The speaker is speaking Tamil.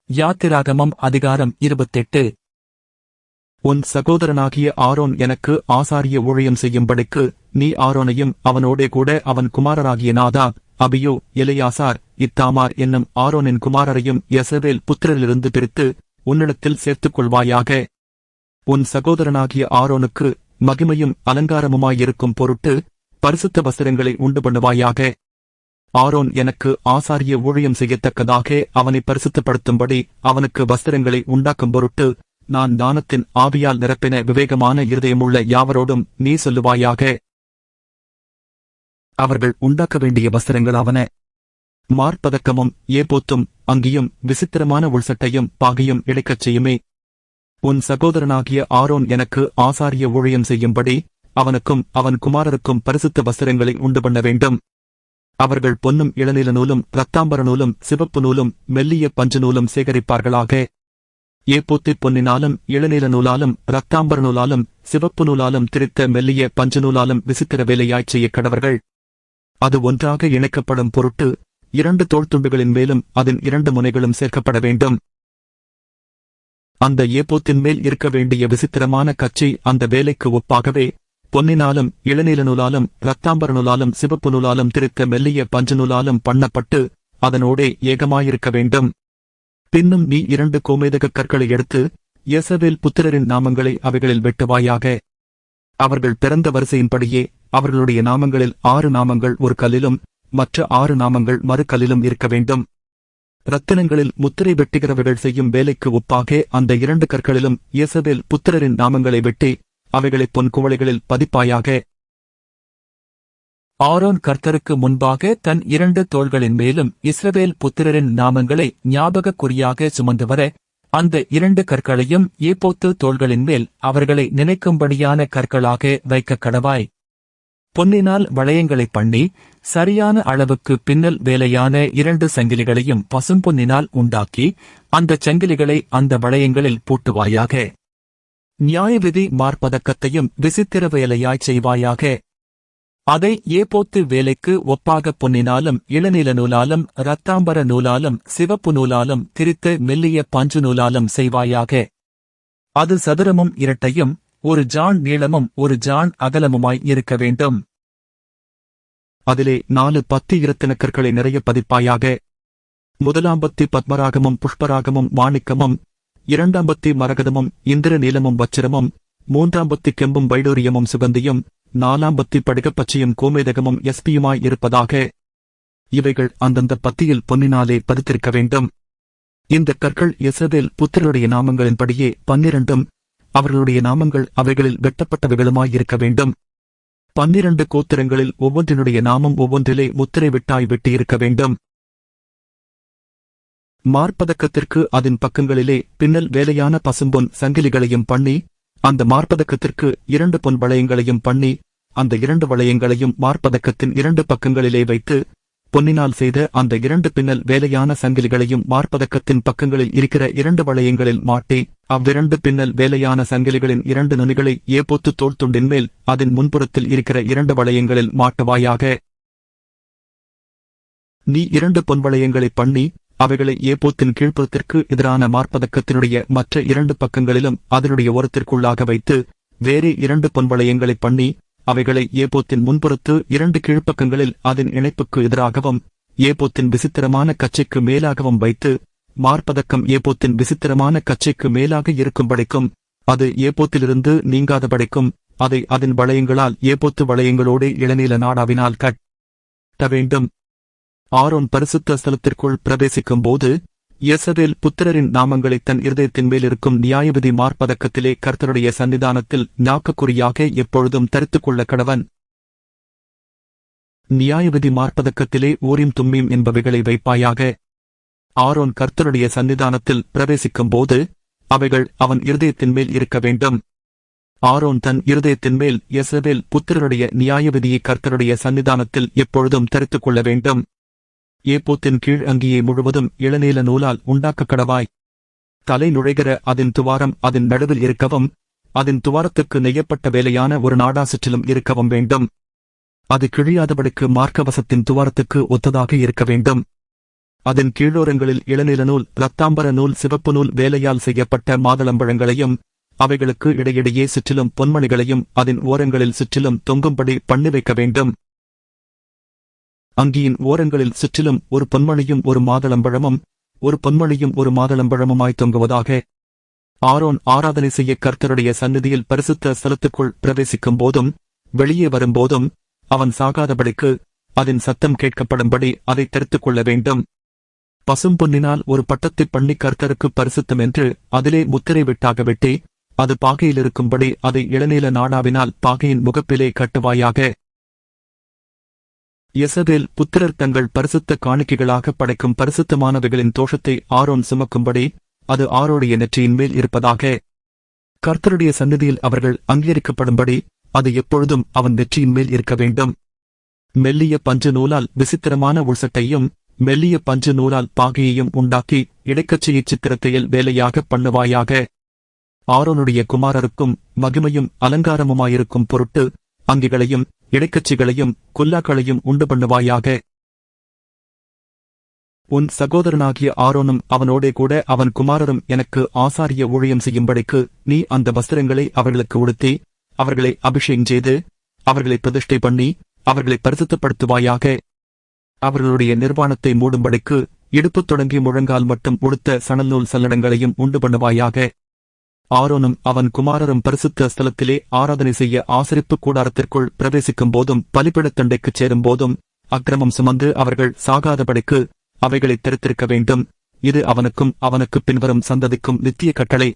யாத்திராகமம் அதிகாரம் 28. உன் சகோதரனாகிய ஆரோன் எனக்கு ஆசாரிய ஊழியம் செய்யும்படிக்கு நீ ஆரோனையும் அவனோடே கூட அவன் குமாரராகிய நாதாப், அபியூ, எலெயாசார், இத்தாமார் என்னும் ஆரோனின் குமாரரையும் யெசபேல் புத்திரரிலிருந்து பிரித்து உன்னிடத்தில் சேர்த்துக் கொள்வாயாக. உன் சகோதரனாகிய ஆரோனுக்கு மகிமையும் அலங்காரமுமாயிருக்கும் பொருட்டு பரிசுத்த வஸ்திரங்களை உண்டு பண்ணுவாயாக. ஆரோன் எனக்கு ஆசாரிய ஊழியம் செய்யத்தக்கதாக அவனை பரிசுத்தப்படுத்தும்படி அவனுக்கு வஸ்திரங்களை உண்டாக்கும் பொருட்டு நான் ஞானத்தின் ஆவியால் நிரப்பின விவேகமான இருதயமுள்ள யாவரோடும் நீ சொல்லுவாயாக. அவர்கள் உண்டாக்க வேண்டிய வஸ்திரங்களாவன: மார்பதக்கமும் ஏபோத்தும் அங்கியும் விசித்திரமான உள்சட்டையும் பாகையும் இழைக்கச் செய்யுமே. உன் சகோதரனாகிய ஆரோன் எனக்கு ஆசாரிய ஊழியம் செய்யும்படி அவனுக்கும் அவன் குமாரருக்கும் பரிசுத்த வஸ்திரங்களை உண்டு பண்ண வேண்டும். அவர்கள் பொன்னும் இளநீல நூலும் இரத்தாம்பர நூலும் சிவப்பு நூலும் மெல்லிய பஞ்சு நூலும் சேகரிப்பார்களாக. ஏபோத்தை பொன்னினாலும் இளநீல நூலாலும் இரத்தாம்பர நூலாலும் சிவப்பு நூலாலும் திரித்த மெல்லிய பஞ்சு நூலாலும் விசித்திர வேலையாய்ச் செய்ய கடவர்கள். அது ஒன்றாக இணைக்கப்படும் பொருட்டு 2 தோள்துண்டுகளின் மேலும் அதன் 2 முனைகளும் சேர்க்கப்பட வேண்டும். அந்த ஏபோத்தின் மேல் இருக்க வேண்டிய விசித்திரமான கச்சை அந்த வேலைக்கு ஒப்பாகவே பொன்னினாலும் இளநீல நூலாலும் இரத்தாம்பர நூலாலும் சிவப்பு நூலாலும் திரித்த மெல்லிய பஞ்சு நூலாலும் பண்ணப்பட்டு அதனோடே ஏகமாயிருக்க வேண்டும். பின்னும் நீ 2 கோமேதகக் கற்களை எடுத்து யெசபேல் புத்திரரின் நாமங்களை அவைகளில் வெட்டுவாயாக. அவர்கள் பிறந்த வரிசையின்படியே அவர்களுடைய நாமங்களில் 6 நாமங்கள் ஒரு கல்லிலும் மற்ற 6 நாமங்கள் மறு கல்லிலும் இருக்க வேண்டும். இரத்தினங்களில் முத்திரை வெட்டுகிறவர்கள் செய்யும் வேலைக்கு ஒப்பாக அந்த 2 கற்களிலும் யெசபேல் புத்திரரின் நாமங்களை வெட்டி அவைகளை பொன் குவளைகளில் பதிப்பாயாக. ஆரோன் கர்த்தருக்கு முன்பாக தன் 2 தோள்களின் மேலும் இஸ்ரவேல் புத்திரரின் நாமங்களை ஞாபகக் குறியாக சுமந்து வர அந்த 2 கற்களையும் ஏபோத்து தோள்களின் மேல் அவர்களை நினைக்கும்படியான கற்களாக வைக்க கடவாய். பொன்னினால் வளையங்களை பண்ணி சரியான அளவுக்கு பின்னல் வேலையான 2 சங்கிலிகளையும் பசும்பொன்னினால் உண்டாக்கி அந்த சங்கிலிகளை அந்த வளையங்களில் பூட்டுவாயாக. நியாயவிதி மார்பதக்கத்தையும் விசித்திர வேலையாய்ச் செய்வாயாக. அதை ஏபோத்து வேலைக்கு ஒப்பாக பொன்னினாலும் இளநீல நூலாலும் இரத்தாம்பர நூலாலும் சிவப்பு நூலாலும் திரித்த மெல்லிய பஞ்சு நூலாலும் செய்வாயாக. அது சதுரமும் இரட்டையும் 1 ஜாண் நீளமும் 1 ஜாண் அகலமுமாய் இருக்க வேண்டும். அதிலே 4 பத்தி இரத்தினக்கற்களை நிறைய பதிப்பாயாக. முதலாம் பத்தி பத்மராகமும் புஷ்பராகமும் மாணிக்கமும், 2ஆம் பத்தி மரகதமும் இந்திர நீலமும் வச்சிரமும், 3ஆம் பத்தி கெம்பும் வைடூரியமும் சுகந்தியும், 4ஆம் பத்தி படிகப்பச்சையும் கோமேதகமும் எஸ்பியுமாய் இருப்பதாக. இவைகள் அந்தந்த பத்தியில் பொன்னினாலே பதித்திருக்க வேண்டும். இந்த கற்கள் யெசபேல் புத்திரருடைய நாமங்களின்படியே 12 அவர்களுடைய நாமங்கள் அவைகளில் வெட்டப்பட்டவைகளுமாயிருக்க வேண்டும். 12 கோத்திரங்களில் ஒவ்வொன்றினுடைய நாமம் ஒவ்வொன்றிலே முத்திரை விட்டாய் வெட்டியிருக்க வேண்டும். மார்பதக்கத்திற்கு அதன் பக்கங்களிலே பின்னல் வேலையான பசும்பொன் சங்கிலிகளையும் பண்ணி அந்த மார்பதக்கத்திற்கு 2 பொன் வளையங்களையும் பண்ணி அந்த 2 வளையங்களையும் மார்பதக்கத்தின் 2 பக்கங்களிலே வைத்து பொன்னினால் செய்த அந்த 2 பின்னல் வேலையான சங்கிலிகளையும் மார்பதக்கத்தின் பக்கங்களில் இருக்கிற 2 வளையங்களில் மாட்டி அவ்விரண்டு பின்னல் வேலையான சங்கிலிகளின் 2 நுனிகளை ஏபோத்து தோள்துண்டின் மேல் அதன் முன்புறத்தில் இருக்கிற 2 வளையங்களில் மாட்டுவாயாக. நீ 2 பொன் வளையங்களை பண்ணி அவைகளை ஏபோத்தின் கீழ்ப்புறத்திற்கு எதிரான மார்பதக்கத்தினுடைய மற்ற 2 பக்கங்களிலும் அதனுடைய ஓரத்திற்குள்ளாக வைத்து வேறே 2 பொன் வளையங்களை பண்ணி அவைகளை ஏபோத்தின் முன்புறத்து 2 கீழ்ப்பக்கங்களில் அதன் இணைப்புக்கு எதிராகவும் ஏபோத்தின் விசித்திரமான கச்சைக்கு மேலாகவும் வைத்து மார்பதக்கம் ஏபோத்தின் விசித்திரமான கச்சைக்கு மேலாக இருக்கும்படிக்கும் அது ஏபோத்திலிருந்து நீங்காதபடிக்கும் அதை அதன் வளையங்களால் ஏபோத்து வளையங்களோடு இளநீல நாடாவினால் கட்ட வேண்டும். ஆரோன் பரிசுத்த ஸ்தலத்திற்குள் பிரவேசிக்கும் போது யெசபேல் புத்திரரின் நாமங்களை தன் இருதயத்தின் மேலிருக்கும் நியாயவிதி மார்பதக்கத்திலே கர்த்தருடைய சன்னிதானத்தில் ஞாபகக்குறியாக எப்பொழுதும் தரித்துக் கொள்ள கடவன். நியாயவிதி மார்பதக்கத்திலே ஊரீம் தும்மீம் என்பவைகளை வைப்பாயாக. ஆரோன் கர்த்தருடைய சன்னிதானத்தில் பிரவேசிக்கும் போது அவைகள் அவன் இருதயத்தின் மேல் இருக்க வேண்டும். ஆரோன் தன் இருதயத்தின் மேல் யெசபேல் புத்திரருடைய நியாயவிதியை கர்த்தருடைய சன்னிதானத்தில் எப்பொழுதும் தரித்துக் கொள்ள வேண்டும். ஏபோத்தின் கீழ் அங்கியை முழுவதும் இளநீல நூலால் உண்டாக்க கடவாய். தலை நுழைகிற அதன் துவாரம் அதன் நடுவில் இருக்கவும் அதன் துவாரத்துக்கு நெய்யப்பட்ட வேலையான ஒரு நாடா சுற்றிலும் இருக்கவும் வேண்டும். அது கிழியாதபடிக்கு மார்க்கவசத்தின் துவாரத்துக்கு ஒத்ததாக இருக்க வேண்டும். அதன் கீழோரங்களில் இளநில நூல், இரத்தாம்பர நூல், சிவப்பு நூல் வேலையால் செய்யப்பட்ட மாதுளம்பழங்களையும் அவைகளுக்கு இடையிடையே சுற்றிலும் பொன்மணிகளையும் அதன் ஓரங்களில் சுற்றிலும் தொங்கும்படி பண்ணி வைக்க வேண்டும். அங்கியின் ஓரங்களில் சுற்றிலும் ஒரு பொன்மணியும் ஒரு மாதுளம்பழமும், ஒரு பொன்மணியும் ஒரு மாதுளம்பழமுமாய் தொங்குவதாக. ஆரோன் ஆராதனை செய்ய கர்த்தருடைய சந்நிதியில் பரிசுத்த ஸ்தலத்துக்குள் பிரவேசிக்கும் போதும் வெளியே வரும்போதும் அவன் சாகாதபடிக்கு அதன் சத்தம் கேட்கப்படும்படி அதை தரித்துக் கொள்ள வேண்டும். பசும்பொன்னினால் ஒரு பட்டத்தை பண்ணி கர்த்தருக்கு பரிசுத்தம் என்று அதிலே முத்திரை விட்டாக வெட்டி அது பாகையிலிருக்கும்படி அதை இளநீல நாடாவினால் பாகையின் முகப்பிலே கட்டுவாயாக. யெசபேல் புத்திரர் தங்கள் பரிசுத்த காணிக்கைகளாக படைக்கும் பரிசுத்தமானவைகளின் தோஷத்தை ஆரோன் சுமக்கும்படி அது ஆரோடைய நெற்றியின் மேல் இருப்பதாக. கர்த்தருடைய சந்நிதியில் அவர்கள் அங்கீகரிக்கப்படும்படி அது எப்பொழுதும் அவன் நெற்றியின் மேல் இருக்க வேண்டும். மெல்லிய பஞ்சு நூலால் விசித்திரமான உள்சட்டையும் மெல்லிய பஞ்சு நூலால் பாகையையும் உண்டாக்கி இடைக்கச்சையை சித்திரத்தையில் வேலையாக பண்ணுவாயாக. ஆரோனுடைய குமாரருக்கும் மகிமையும் அலங்காரமுமாயிருக்கும் பொருட்டு அங்கிகளையும் இடைக்கச்சிகளையும் குல்லாக்களையும் உண்டு பண்ணுவாயாக. உன் சகோதரனாகிய ஆரோனும் அவனோடே கூட அவன் குமாரரும் எனக்கு ஆசாரிய ஊழியம் செய்யும்படிக்கு நீ அந்த வஸ்திரங்களை அவர்களுக்கு உடுத்தி அவர்களை அபிஷேகம் செய்து அவர்களை பிரதிஷ்டை பண்ணி அவர்களை பரிசுத்தப்படுத்துவாயாக. அவர்களுடைய நிர்வாணத்தை மூடும்படிக்கு இடுப்பு தொடங்கி முழங்கால் மட்டும் உடுத்த சணல்நூல் சல்லடங்களையும் உண்டு பண்ணுவாயாக. ஆரோனும் அவன் குமாரரும் பரிசுத்த ஸ்தலத்திலே ஆராதனை செய்ய ஆசரிப்பு கூடாரத்திற்குள் பிரவேசிக்கும் போதும் பலிபீடத்தண்டைக்குச் சேரும் போதும் அக்கிரமம் சுமந்து அவர்கள் சாகாதபடிக்கு அவைகளை தெரித்திருக்க வேண்டும். இது அவனுக்கும் அவனுக்குப் பின்வரும் சந்ததிக்கும் நித்திய கட்டளை.